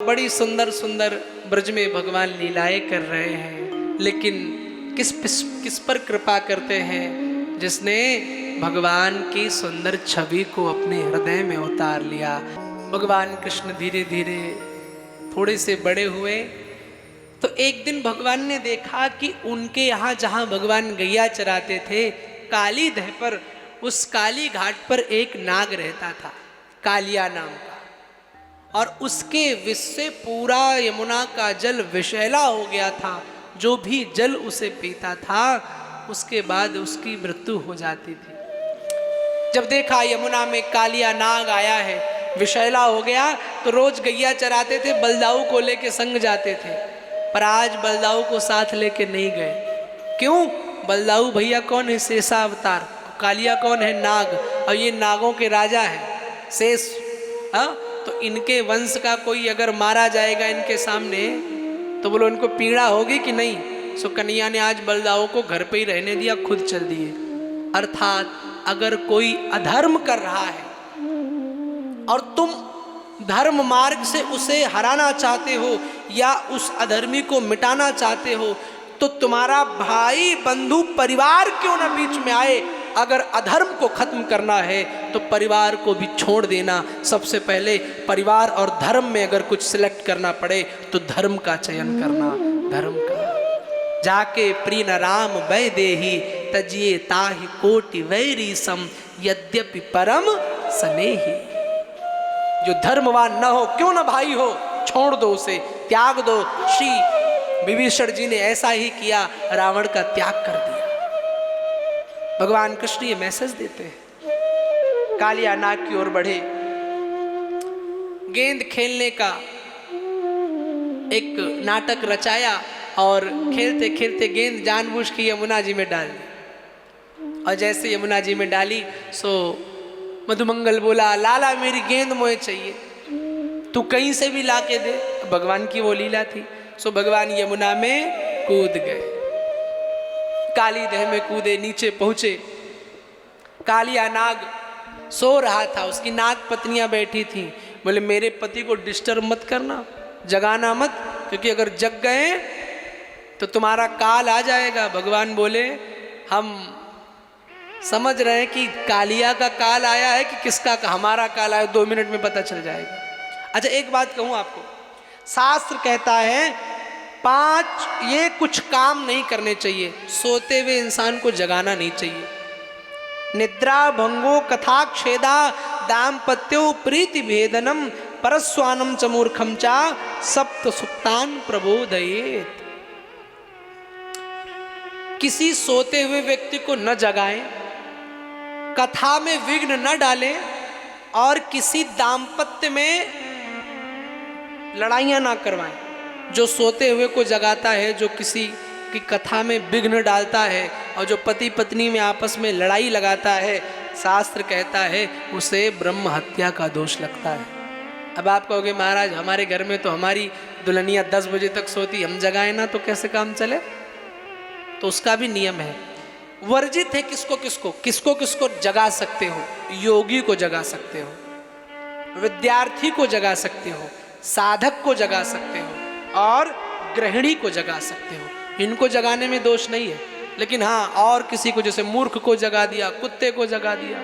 बड़ी सुंदर सुंदर ब्रज में भगवान लीलाएं कर रहे हैं, लेकिन किस पर कृपा करते हैं? जिसने भगवान की सुंदर छवि को अपने हृदय में उतार लिया। भगवान कृष्ण धीरे धीरे थोड़े से बड़े हुए तो एक दिन भगवान ने देखा कि उनके यहाँ जहाँ भगवान गैया चराते थे, काली दह पर, उस काली घाट पर एक नाग रहता था, कालिया नाम का, और उसके विष से पूरा यमुना का जल विषैला हो गया था। जो भी जल उसे पीता था उसके बाद उसकी मृत्यु हो जाती थी। जब देखा यमुना में कालिया नाग आया है, विषैला हो गया, तो रोज गैया चराते थे, बलदाऊ को लेके संग जाते थे, पर आज बलदाऊ को साथ लेके नहीं गए। क्यों? बलदाऊ भैया कौन है? शेषा अवतार। कालिया कौन है? नाग। और ये नागों के राजा हैं, शेष। तो इनके वंश का कोई अगर मारा जाएगा इनके सामने तो बोलो इनको पीड़ा होगी कि नहीं? सो कन्हैया ने आज बलदाऊ को घर पे ही रहने दिया, खुद चल दिए। अर्थात अगर कोई अधर्म कर रहा है और तुम धर्म मार्ग से उसे हराना चाहते हो या उस अधर्मी को मिटाना चाहते हो, तो तुम्हारा भाई बंधु परिवार क्यों ना बीच में आए। अगर अधर्म को खत्म करना है तो परिवार को भी छोड़ देना। सबसे पहले परिवार और धर्म में अगर कुछ सिलेक्ट करना पड़े तो धर्म का चयन करना, धर्म का। जाके प्रिय न राम वै देही तजिए ताहि कोटि वैरी सम यद्यपि परम स्नेही। जो धर्मवान न हो, क्यों न भाई हो, छोड़ दो उसे, त्याग दो। श्री विभीषण जी ने ऐसा ही किया, रावण का त्याग कर दिया। भगवान कृष्ण ये मैसेज देते हैं। कालिया नाग की ओर बढ़े, गेंद खेलने का एक नाटक रचाया और खेलते खेलते गेंद जानबूझ के यमुना जी में डाल दी। और जैसे यमुना जी में डाली सो मधुमंगल बोला, लाला मेरी गेंद मोहे चाहिए, तू कहीं से भी ला के दे। भगवान की वो लीला थी। सो भगवान यमुना में कूद गए, काली दह में कूदे, नीचे पहुंचे। कालिया नाग सो रहा था, उसकी नाग पत्नियां बैठी थी। बोले मेरे पति को डिस्टर्ब मत करना, जगाना मत, क्योंकि अगर जग गए तो तुम्हारा काल आ जाएगा। भगवान बोले हम समझ रहे हैं कि कालिया का काल आया है कि किसका, हमारा काल आया, 2 मिनट में पता चल जाएगा। अच्छा एक बात कहूं आपको, शास्त्र कहता है 5 ये कुछ काम नहीं करने चाहिए। सोते हुए इंसान को जगाना नहीं चाहिए। निद्रा भंगो कथा क्षेदा दाम्पत्यो प्रीति भेदनम परस्वानम च मूर्खम चा सप्त सुप्तान प्रबोधयेत। किसी सोते हुए व्यक्ति को न जगाएं, कथा में विघ्न न डालें और किसी दाम्पत्य में लड़ाइयां ना करवाएं। जो सोते हुए को जगाता है, जो किसी की कथा में विघ्न डालता है और जो पति पत्नी में आपस में लड़ाई लगाता है, शास्त्र कहता है उसे ब्रह्म हत्या का दोष लगता है। अब आप कहोगे महाराज हमारे घर में तो हमारी दुल्हनिया 10 बजे तक सोती, हम जगाए ना तो कैसे काम चले? तो उसका भी नियम है, वर्जित है। किसको किसको किसको किसको जगा सकते हो? योगी को जगा सकते हो, विद्यार्थी को जगा सकते हो, साधक को जगा सकते हो और गृहिणी को जगा सकते हो। इनको जगाने में दोष नहीं है। लेकिन हाँ, और किसी को, जैसे मूर्ख को जगा दिया, कुत्ते को जगा दिया,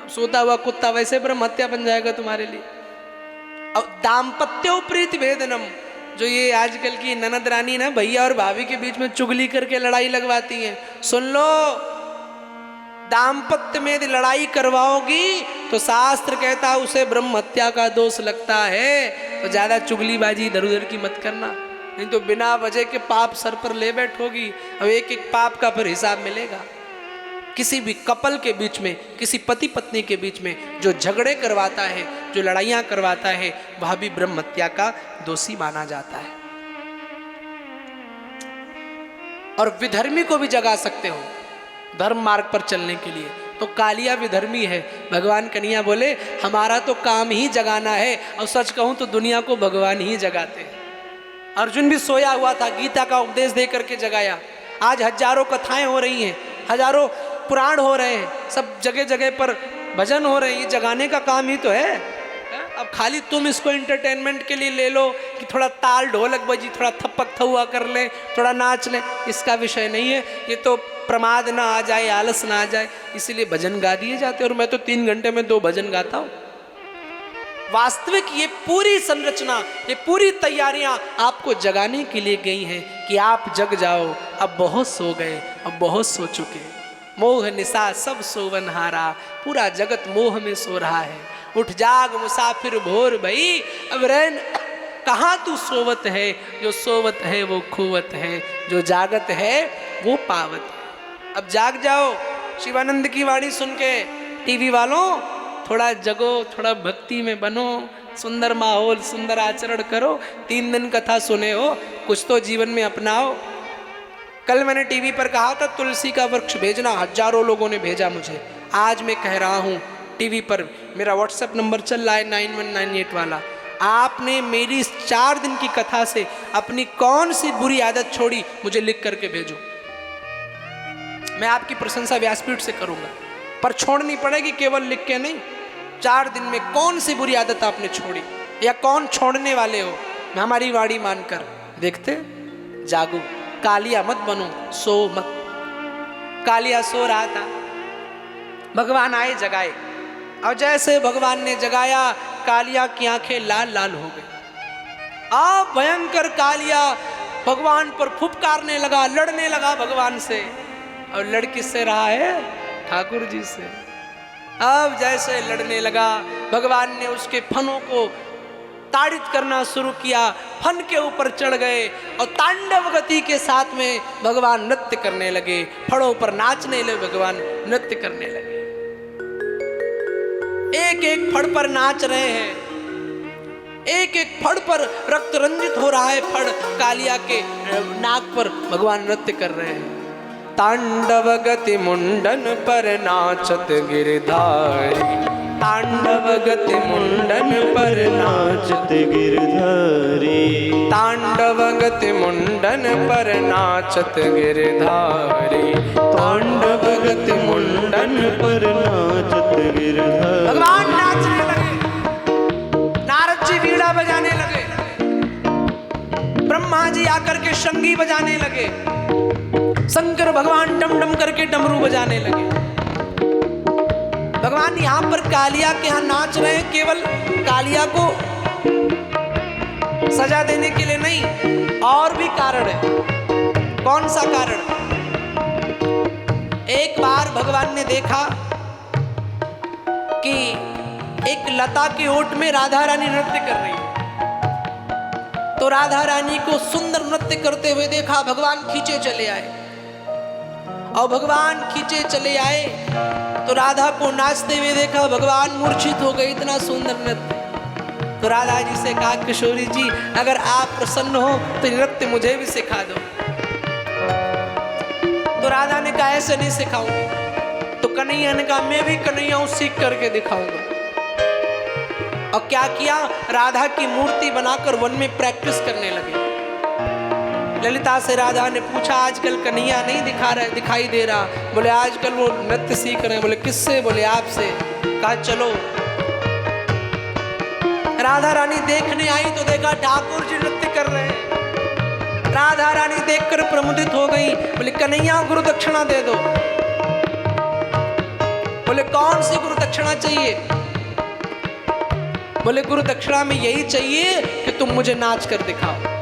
सोता हुआ कुत्ता वैसे ब्रह्म हत्या बन जाएगा तुम्हारे लिए। और दाम्पत्यो प्रीति भेदनम, जो ये आजकल की ननद रानी ना भैया और भाभी के बीच में चुगली करके लड़ाई लगवाती हैं, सुन लो, दाम्पत्य में यदि लड़ाई करवाओगी तो शास्त्र कहता उसे ब्रह्म हत्या का दोष लगता है। तो ज्यादा चुगलीबाजी इधर उधर की मत करना, नहीं तो बिना वजह के पाप सर पर ले बैठोगी। अब एक एक पाप का फिर हिसाब मिलेगा। किसी भी कपल के बीच में, किसी पति पत्नी के बीच में जो झगड़े करवाता है, जो लड़ाइयां करवाता है, वह भी ब्रह्म हत्या का दोषी माना जाता है। और विधर्मी को भी जगा सकते हो धर्म मार्ग पर चलने के लिए। तो कालिया विधर्मी है। भगवान कन्हैया बोले हमारा तो काम ही जगाना है, और सच कहूं तो दुनिया को भगवान ही जगाते हैं। अर्जुन भी सोया हुआ था, गीता का उपदेश दे करके जगाया। आज हजारों कथाएं हो रही हैं, हजारों पुराण हो रहे हैं, सब जगह जगह पर भजन हो रहे हैं, ये जगाने का काम ही तो है। अब खाली तुम इसको एंटरटेनमेंट के लिए ले लो कि थोड़ा ताल ढोलक बजी, थोड़ा थप्पक थुआ कर ले, थोड़ा नाच ले, इसका विषय नहीं है। ये तो प्रमाद ना आ जाए, आलस ना आ जाए, इसीलिए भजन गा दिए जाते। और मैं तो 3 घंटे में 2 भजन गाता हूँ। वास्तविक ये पूरी संरचना, ये पूरी तैयारियां आपको जगाने के लिए गई हैं कि आप जग जाओ। अब बहुत सो गए, अब बहुत सो चुके। मोह निशा सब सोवन हारा, पूरा जगत मोह में सो रहा है। उठ जाग मुसाफिर भोर भई, अब रैन कहाँ तू सोवत है। जो सोवत है वो खोवत है, जो जागत है वो पावत है। अब जाग जाओ। शिवानंद की वाणी सुन के टीवी वालों थोड़ा जगो, थोड़ा भक्ति में बनो, सुंदर माहौल, सुंदर आचरण करो। 3 दिन कथा सुने हो, कुछ तो जीवन में अपनाओ। कल मैंने टीवी पर कहा था तुलसी का वृक्ष भेजना, हजारों लोगों ने भेजा मुझे। आज मैं कह रहा हूँ टीवी पर, मेरा व्हाट्सएप नंबर चल रहा है 9198 वाला। आपने मेरी इस 4 दिन की कथा से अपनी कौन सी बुरी आदत छोड़ी, मुझे लिख करके भेजो। मैं आपकी प्रशंसा व्यासपीठ से करूंगा, पर छोड़नी पड़ेगी, केवल लिख के नहीं। 4 दिन में कौन सी बुरी आदत आपने छोड़ी या कौन छोड़ने वाले हो, हमारी वाणी मानकर देखते। जागो, कालिया मत बनो, सो मत। कालिया सो रहा था, भगवान आए जगाए, और जैसे भगवान ने जगाया कालिया की आंखें लाल लाल हो गई। आप भयंकर कालिया भगवान पर फुफकारने लगा, लड़ने लगा भगवान से। और लड़ किससे रहा है? ठाकुर जी से। अब जैसे लड़ने लगा, भगवान ने उसके फनों को ताड़ित करना शुरू किया। फन के ऊपर चढ़ गए और तांडव गति के साथ में भगवान नृत्य करने लगे। फड़ों पर नाचने लगे, भगवान नृत्य करने लगे। एक एक फड़ पर नाच रहे हैं, एक एक फड़ पर रक्त रंजित हो रहा है। फड़ कालिया के नाक पर भगवान नृत्य कर रहे हैं। तांडव गति मुंडन पर नाचत गिरधारी, तांडव गति मुंडन पर नाचत गिरधारी, तांडव गति मुंडन पर नाचत गिरधारी, तांडव गति मुंडन पर नाचत गिरधारी। भगवान नाचने लगे, नारद जी वीणा बजाने लगे, ब्रह्मा जी आकर के शंगी बजाने लगे, शंकर भगवान डम डम करके डमरू बजाने लगे। भगवान यहाँ पर कालिया के यहाँ नाच रहे हैं, केवल कालिया को सजा देने के लिए नहीं, और भी कारण है। कौन सा कारण? एक बार भगवान ने देखा कि एक लता के ओट में राधा रानी नृत्य कर रही है, तो राधा रानी को सुंदर नृत्य करते हुए देखा। भगवान खींचे चले आए, और भगवान खींचे चले आए तो राधा को नाचते हुए देखा। भगवान मूर्छित हो गए, इतना सुंदर नृत्य। तो राधा जी से कहा, किशोरी जी अगर आप प्रसन्न हो तो नृत्य मुझे भी सिखा दो। तो राधा ने कहा, ऐसे नहीं सिखाऊंगी। तो कन्हैया ने कहा, मैं भी कन्हैया हूं, सीख करके दिखाऊंगा। और क्या किया, राधा की मूर्ति बनाकर वन में प्रैक्टिस करने लगे। ललिता से राधा ने पूछा, आजकल कन्हैया नहीं दिखाई दे रहा। बोले आजकल वो नृत्य सीख रहे हैं। बोले किससे? बोले आपसे। कहा चलो। राधा रानी देखने आई तो देखा ठाकुर जी नृत्य कर रहे हैं। राधा रानी देखकर प्रमुदित हो गई। बोले कन्हैया गुरु दक्षिणा दे दो। बोले कौन सी गुरु दक्षिणा चाहिए? बोले गुरु दक्षिणा में यही चाहिए कि तुम मुझे नाच कर दिखाओ।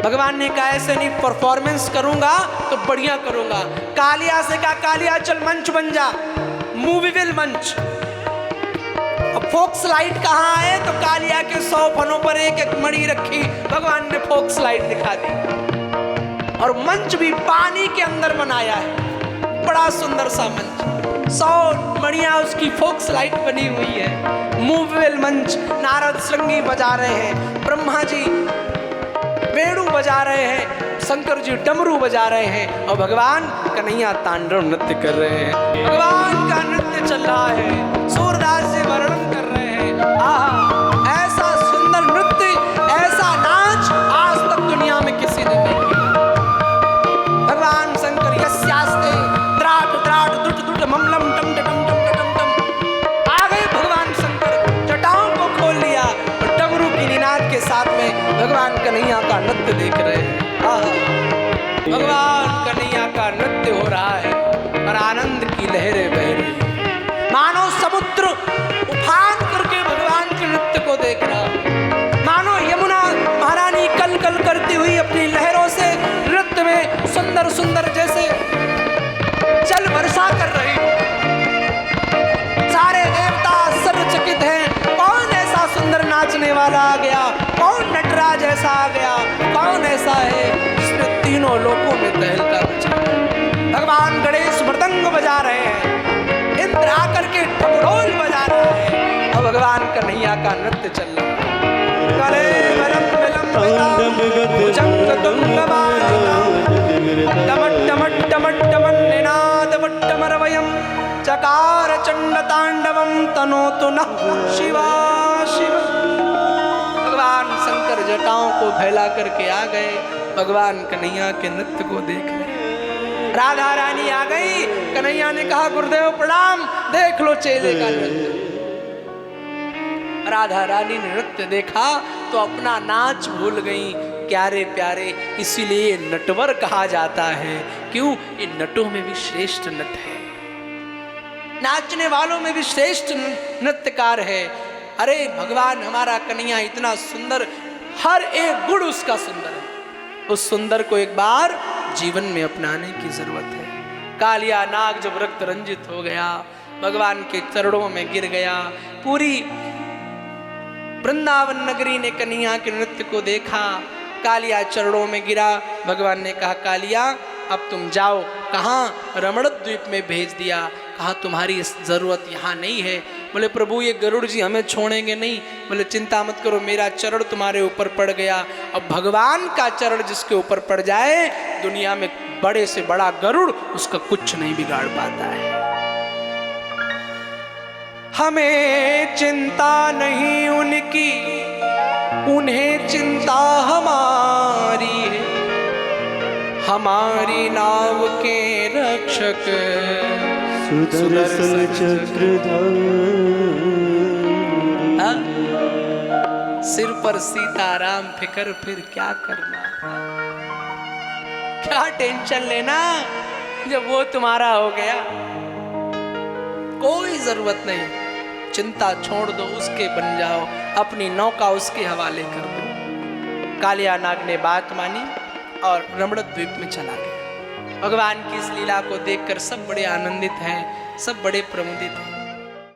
भगवान ने कहा, ऐसे नहीं, परफॉर्मेंस करूंगा तो बढ़िया करूंगा। कालिया से कहा, कालिया चल मंच बन जा, मूवीविल मंच। अब फोक्स लाइट कहाँ है? तो कालिया के 100 फनों पर एक एक मणि रखी। भगवान ने फोक्स लाइट दिखा दी, और मंच भी पानी के अंदर बनाया है, बड़ा सुंदर सा मंच। 100 मणियां उसकी फोक्स लाइट बनी हुई है, मूवीविल मंच। नारद श्रृंगी बजा रहे हैं, ब्रह्मा जी वेणु बजा रहे हैं, शंकर जी डमरू बजा रहे हैं, और भगवान कन्हैया तांडव नृत्य कर रहे हैं। भगवान का नृत्य चल रहा है, सूरदास जी वर्णन कर रहे हैं। आहा, ऐसा सुंदर नृत्य, ऐसा नाच आज तक दुनिया में किसी ने नहीं किया। भगवान शंकर यस्यास्ते द्राट द्राट दुट दुट ममलम टम टम टम टम टम। आ गए भगवान शंकर, जटाओं को खोल लिया। भगवान कन्हैया का नृत्य देख रहे हैं। भगवान कन्हैया का नृत्य हो रहा है और आनंद की लहरें बह रही हैं। मानो समुद्र उफान करके भगवान के नृत्य को देख रहा है। मानो यमुना महारानी कल कल करती हुई अपनी लहरों से नृत्य में सुंदर सुंदर जैसे जल वर्षा कर रही। सारे देवता आश्चर्यचकित हैं, कौन ऐसा सुंदर नाचने वाला आ गया, कौन नटराज ऐसा आ गया, कौन ऐसा है जिसने तीनों लोकों में तहलका मचा। भगवान गणेश मृदंग बजा रहे हैं, इंद्र आकर के ढोल बजा रहा है और भगवान कन्हैया का नृत्य चल रहा है। कले वरम विलंबिताम भुजंग तुंगवारिणाम टमट टमट टमट टमन निनाद वट्टमरवयम चकार चंड तांडवम तनोतु नः शिवा शिवा। भगवान शंकर जटाओं को फैला करके आ गए, भगवान कन्हैया के नृत्य को देख रहे। राधा रानी आ गई, कन्हैया ने कहा गुरुदेव प्रणाम, देख लो चेले का नृत्य। राधा रानी ने नृत्य देखा तो अपना नाच भूल गई। प्यारे प्यारे, इसीलिए नटवर कहा जाता है। क्यों? ये नटों में भी श्रेष्ठ नट है, नाचने वालों में भी श्रेष्ठ नृत्यकार है। अरे भगवान हमारा कन्हैया इतना सुंदर, हर एक गुण उसका सुंदर है। उस सुंदर को एक बार जीवन में अपनाने की जरूरत है। कालिया नाग जब रक्त रंजित हो गया, भगवान के चरणों में गिर गया। पूरी वृंदावन नगरी ने कन्हैया के नृत्य को देखा, कालिया चरणों में गिरा। भगवान ने कहा कालिया अब तुम जाओ। कहाँ? रमण द्वीप में भेज दिया। कहा तुम्हारी इस जरूरत यहाँ नहीं है। बोले प्रभु ये गरुड़ जी हमें छोड़ेंगे नहीं। बोले चिंता मत करो, मेरा चरण तुम्हारे ऊपर पड़ गया। अब भगवान का चरण जिसके ऊपर पड़ जाए, दुनिया में बड़े से बड़ा गरुड़ उसका कुछ नहीं बिगाड़ पाता है। हमें चिंता नहीं उनकी, उन्हें चिंता हमारी है। हमारी नाव के रक्षक सुदर्शन चक्रधारी। सिर पर सीताराम, फिकर फिर क्या करना, क्या टेंशन लेना जब वो तुम्हारा हो गया। कोई जरूरत नहीं, चिंता छोड़ दो, उसके बन जाओ, अपनी नौका उसके हवाले कर दो। कालिया नाग ने बात मानी और रमण द्वीप में चला गया। भगवान की इस लीला को देखकर सब बड़े आनंदित हैं, सब बड़े प्रमुदित हैं।